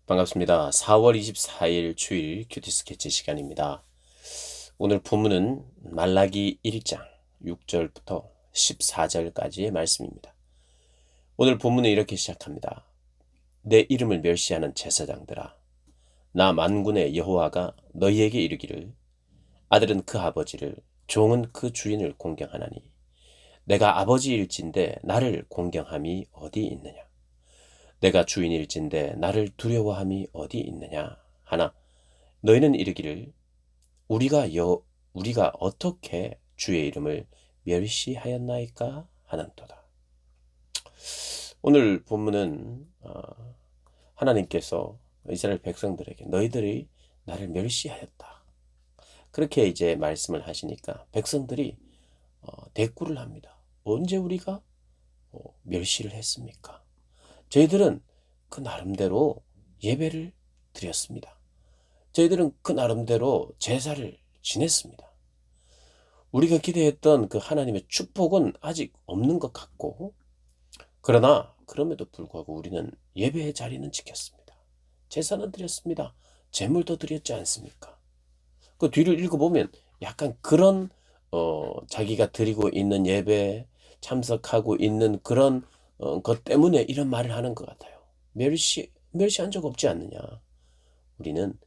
반갑습니다. 4월 24일 주일 큐티 스케치 시간입니다. 오늘 본문은 말라기 1장 6절부터 14절까지의 말씀입니다. 오늘 본문은 이렇게 시작합니다. 내 이름을 멸시하는 제사장들아, 나 만군의 여호와가 너희에게 이르기를 아들은 그 아버지를, 종은 그 주인을 공경하나니 내가 아버지일진데 나를 공경함이 어디 있느냐? 내가 주인일진데 나를 두려워함이 어디 있느냐 하나, 너희는 이르기를 우리가 어떻게 주의 이름을 멸시하였나이까 하는도다. 오늘 본문은 하나님께서 이스라엘 백성들에게 너희들이 나를 멸시하였다, 그렇게 이제 말씀을 하시니까 백성들이 대꾸를 합니다. 언제 우리가 멸시를 했습니까? 저희들은 그 나름대로 예배를 드렸습니다. 저희들은 그 나름대로 제사를 지냈습니다. 우리가 기대했던 그 하나님의 축복은 아직 없는 것 같고, 그러나 그럼에도 불구하고 우리는 예배의 자리는 지켰습니다. 제사는 드렸습니다. 제물도 드렸지 않습니까? 그 뒤를 읽어보면 약간 그런 자기가 드리고 있는 예배에 참석하고 있는 그런 것 때문에 이런 말을 하는 것 같아요. 멸시한 적 없지 않느냐? 우리는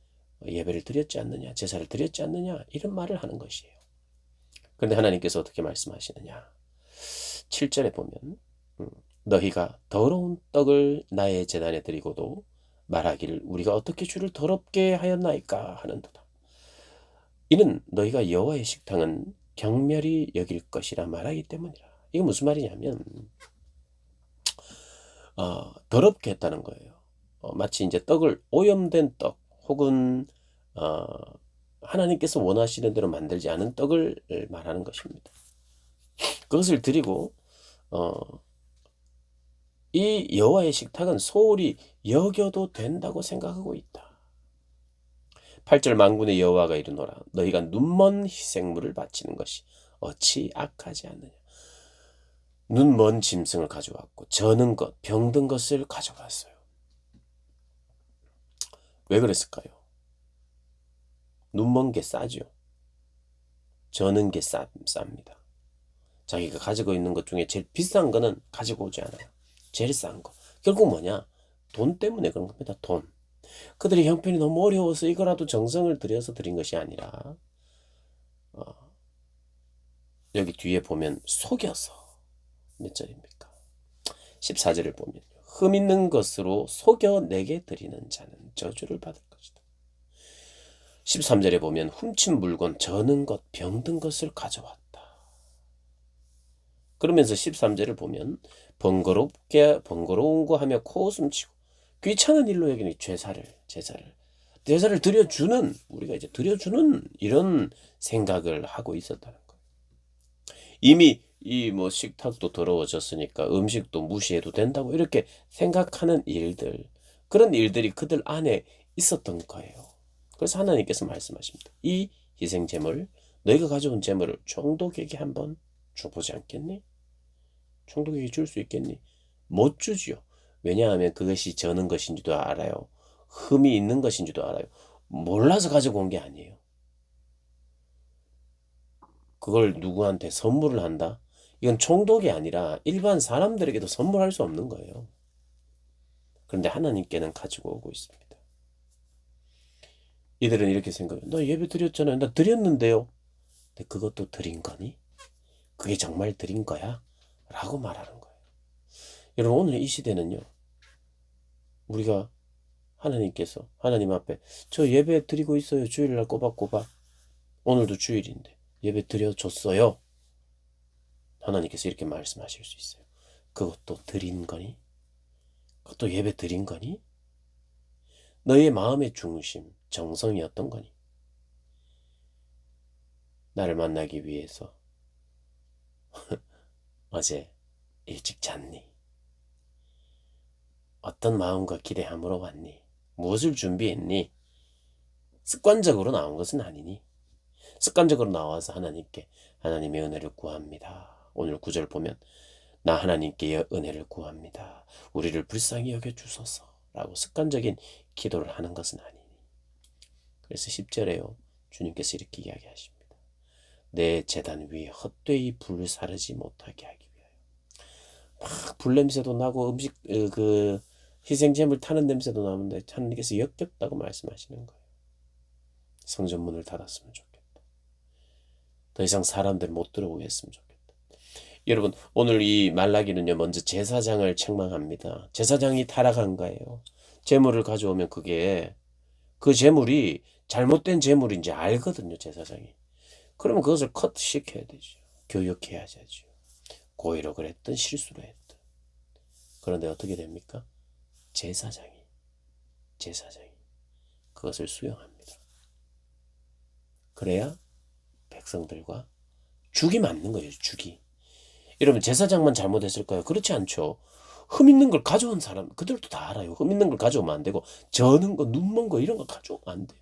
예배를 드렸지 않느냐? 제사를 드렸지 않느냐? 이런 말을 하는 것이에요. 그런데 하나님께서 어떻게 말씀하시느냐? 7절에 보면 너희가 더러운 떡을 나의 제단에 드리고도 말하기를 우리가 어떻게 주를 더럽게 하였나이까 하는도다. 이는 너희가 여호와의 식당은 경멸히 여길 것이라 말하기 때문이라. 이게 무슨 말이냐면 더럽게 했다는 거예요. 마치 이제 떡을 오염된 떡 혹은 하나님께서 원하시는 대로 만들지 않은 떡을 말하는 것입니다. 그것을 드리고 이 여호와의 식탁은 소홀히 여겨도 된다고 생각하고 있다. 8절 만군의 여호와가 이르노라 너희가 눈먼 희생물을 바치는 것이 어찌 악하지 않느냐. 눈먼 짐승을 가져왔고 저는 것, 병든 것을 가져갔어요. 왜 그랬을까요? 눈먼 게 싸죠. 저는 게 쌉니다. 자기가 가지고 있는 것 중에 제일 비싼 거는 가지고 오지 않아요. 제일 싼 거. 결국 뭐냐? 돈 때문에 그런 겁니다. 돈. 그들의 형편이 너무 어려워서 이거라도 정성을 들여서 드린 것이 아니라 여기 뒤에 보면 속여서, 몇 절입니까? 14절을 보면 흠 있는 것으로 속여 내게 드리는 자는 저주를 받을 것이다. 13절에 보면 훔친 물건, 저는 것, 병든 것을 가져왔다. 그러면서 13절을 보면 번거로운 거 하며 코웃음치고 귀찮은 일로 여기니 제사를 드려주는, 우리가 이제 드려주는 이런 생각을 하고 있었다는 거예요. 이미 이 식탁도 더러워졌으니까 음식도 무시해도 된다고 이렇게 생각하는 일들, 그런 일들이 그들 안에 있었던 거예요. 그래서 하나님께서 말씀하십니다. 이 희생 제물, 너희가 가져온 제물을 총독에게 한번 줘보지 않겠니? 총독에게 줄 수 있겠니? 못 주지요. 왜냐하면 그것이 저는 것인지도 알아요. 흠이 있는 것인지도 알아요. 몰라서 가지고 온 게 아니에요. 그걸 누구한테 선물을 한다? 이건 총독이 아니라 일반 사람들에게도 선물할 수 없는 거예요. 그런데 하나님께는 가지고 오고 있습니다. 이들은 이렇게 생각해요. 나 예배 드렸잖아요. 나 드렸는데요. 근데 그것도 드린 거니? 그게 정말 드린 거야? 라고 말하는 거예요. 여러분, 오늘 이 시대는요, 우리가 하나님께서 하나님 앞에 저 예배 드리고 있어요. 주일날 꼬박꼬박. 오늘도 주일인데 예배 드려줬어요. 하나님께서 이렇게 말씀하실 수 있어요. 그것도 드린 거니? 그것도 예배 드린 거니? 너의 마음의 중심, 정성이었던 거니? 나를 만나기 위해서 어제 일찍 잤니? 어떤 마음과 기대함으로 왔니? 무엇을 준비했니? 습관적으로 나온 것은 아니니? 습관적으로 나와서 하나님께 하나님의 은혜를 구합니다. 오늘 9절 보면 나 하나님께 은혜를 구합니다. 우리를 불쌍히 여겨주소서. 라고 습관적인 기도를 하는 것은 아니니. 그래서 10절에요. 주님께서 이렇게 이야기하십니다. 내 제단 위에 헛되이 불 사르지 못하게 하기 위하여. 막 불냄새도 나고 음식 그 희생제물 타는 냄새도 나는데 하나님께서 역겹다고 말씀하시는 거예요. 성전문을 닫았으면 좋겠다. 더 이상 사람들 못 들어오게 했으면 좋겠다. 여러분, 오늘 이 말라기는요, 먼저 제사장을 책망합니다. 제사장이 타락한 거예요. 제물을 가져오면 그 제물이 잘못된 제물인지 알거든요, 제사장이. 그러면 그것을 컷시켜야 되죠. 교육해야 하죠. 고의로 그랬든 실수로 했든. 그런데 어떻게 됩니까? 제사장이 그것을 수용합니다. 그래야 백성들과 죽이 맞는 거예요, 죽이. 여러분, 제사장만 잘못했을까요? 그렇지 않죠. 흠 있는 걸 가져온 사람, 그들도 다 알아요. 흠 있는 걸 가져오면 안 되고, 저는 거, 눈먼 거, 이런 거 가져오면 안 돼요.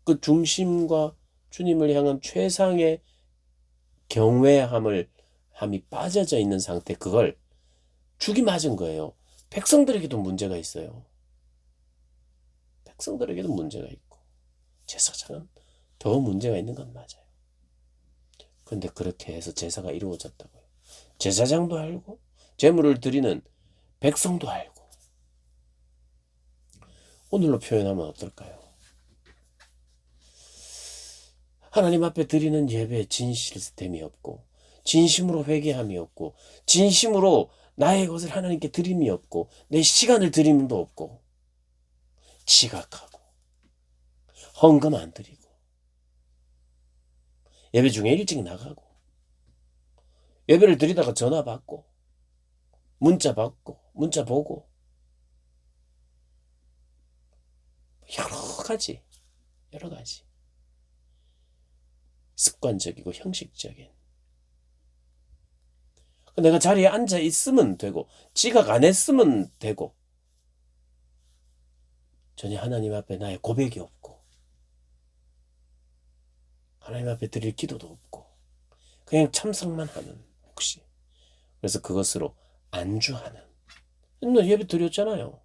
그 중심과 주님을 향한 최상의 함이 빠져져 있는 상태, 그걸 죽이 맞은 거예요. 백성들에게도 문제가 있어요. 백성들에게도 문제가 있고, 제사장은 더 문제가 있는 건 맞아요. 그런데 그렇게 해서 제사가 이루어졌다고요. 제사장도 알고 제물을 드리는 백성도 알고. 오늘로 표현하면 어떨까요? 하나님 앞에 드리는 예배에 진실됨이 없고, 진심으로 회개함이 없고, 진심으로 나의 것을 하나님께 드림이 없고, 내 시간을 드림도 없고, 지각하고 헌금 안 드리고, 예배 중에 일찍 나가고, 예배를 드리다가 전화 받고, 문자 받고, 문자 보고, 여러 가지 습관적이고 형식적인. 내가 자리에 앉아 있으면 되고, 지각 안 했으면 되고, 전혀 하나님 앞에 나의 고백이 없고, 하나님 앞에 드릴 기도도 없고, 그냥 참석만 하는, 혹시. 그래서 그것으로 안주하는. 나 예배 드렸잖아요.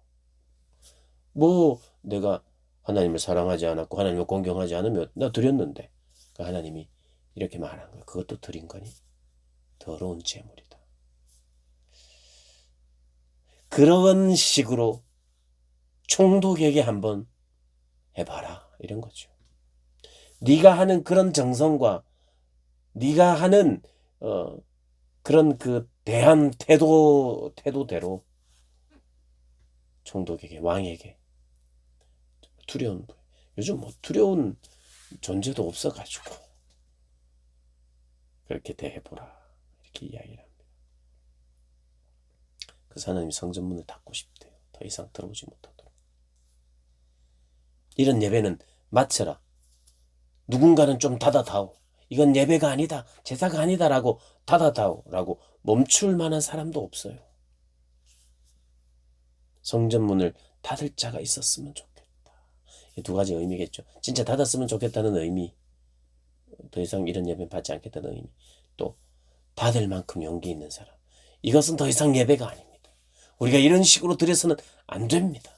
뭐 내가 하나님을 사랑하지 않았고 하나님을 공경하지 않으면 나 드렸는데, 그 하나님이 이렇게 말한 거예요. 그것도 드린 거니 더러운 제물이다. 그런 식으로 총독에게 한번 해봐라, 이런 거죠. 네가 하는 그런 정성과 네가 하는 그런 그 대한 태도대로 총독에게, 왕에게 두려운, 요즘 뭐 두려운 존재도 없어가지고 그렇게 대해보라, 이렇게 이야기를 합니다. 그래서 하나님이 성전문을 닫고 싶대요. 더 이상 들어오지 못하도록. 이런 예배는 마쳐라. 누군가는 좀 닫아다오. 이건 예배가 아니다, 제사가 아니다라고 닫아다오라고 멈출 만한 사람도 없어요. 성전문을 닫을 자가 있었으면 좋겠다. 두 가지 의미겠죠. 진짜 닫았으면 좋겠다는 의미, 더 이상 이런 예배 받지 않겠다는 의미, 또 닫을 만큼 용기 있는 사람, 이것은 더 이상 예배가 아닙니다. 우리가 이런 식으로 드려서는 안 됩니다.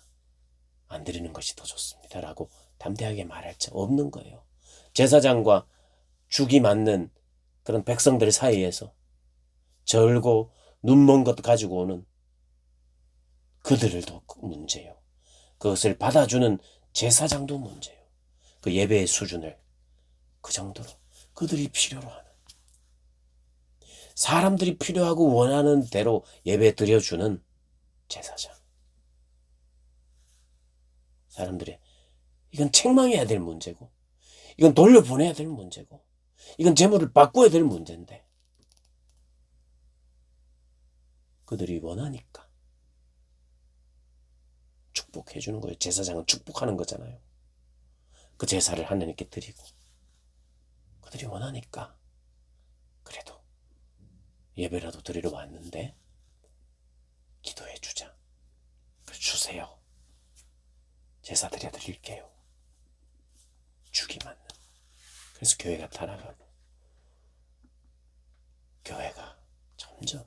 안 드리는 것이 더 좋습니다 라고 담대하게 말할 자 없는 거예요. 제사장과 죽이 맞는 그런 백성들 사이에서 절고 눈먼 것 가지고 오는 그들도 문제요. 그것을 받아주는 제사장도 문제요. 그 예배의 수준을 그 정도로 그들이 필요로 하는, 사람들이 필요하고 원하는 대로 예배 드려주는 제사장. 사람들의, 이건 책망해야 될 문제고, 이건 돌려보내야 될 문제고, 이건 제물을 바꿔야 될 문제인데, 그들이 원하니까 축복해 주는 거예요. 제사장은 축복하는 거잖아요. 그 제사를 하나님께 드리고, 그들이 원하니까 그래도 예배라도 드리러 왔는데 기도해 주자. 주세요. 제사 드려 드릴게요. 죽이 맞는. 그래서 교회가 타락하고 교회가 점점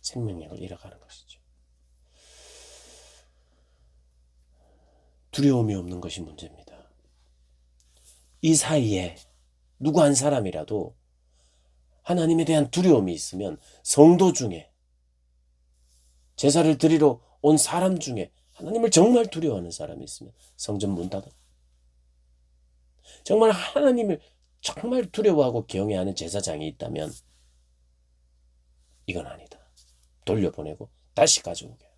생명력을 잃어가는 것이죠. 두려움이 없는 것이 문제입니다. 이 사이에 누구 한 사람이라도 하나님에 대한 두려움이 있으면 성도 중에 제사를 드리러 온 사람 중에 하나님을 정말 두려워하는 사람이 있으면 성전 문 닫아. 정말 하나님을 정말 두려워하고 경외하는 제사장이 있다면 이건 아니다. 돌려보내고 다시 가져오게.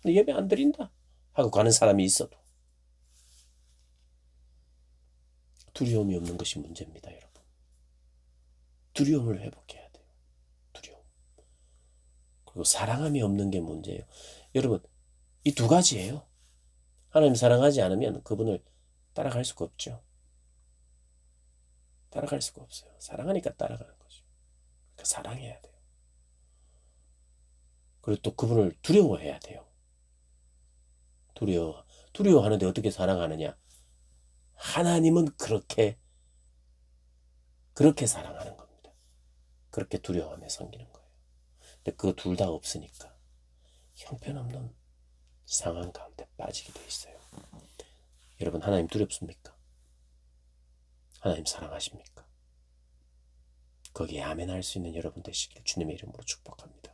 근데 예배 안 드린다 하고 가는 사람이 있어도 두려움이 없는 것이 문제입니다, 여러분. 두려움을 회복해야 돼요. 두려움. 그리고 사랑함이 없는 게 문제예요. 여러분, 이 두 가지예요. 하나님 사랑하지 않으면 그분을 따라갈 수가 없죠. 따라갈 수가 없어요. 사랑하니까 따라가는 거죠. 그러니까 사랑해야 돼요. 그리고 또 그분을 두려워해야 돼요. 두려워하는데 어떻게 사랑하느냐? 하나님은 그렇게 사랑하는 겁니다. 그렇게 두려워하며 섬기는 거예요. 근데 그거 둘 다 없으니까 형편없는 상황 가운데 빠지게 돼 있어요. 여러분, 하나님 두렵습니까? 하나님 사랑하십니까? 거기에 아멘 할 수 있는 여러분 되시길 주님의 이름으로 축복합니다.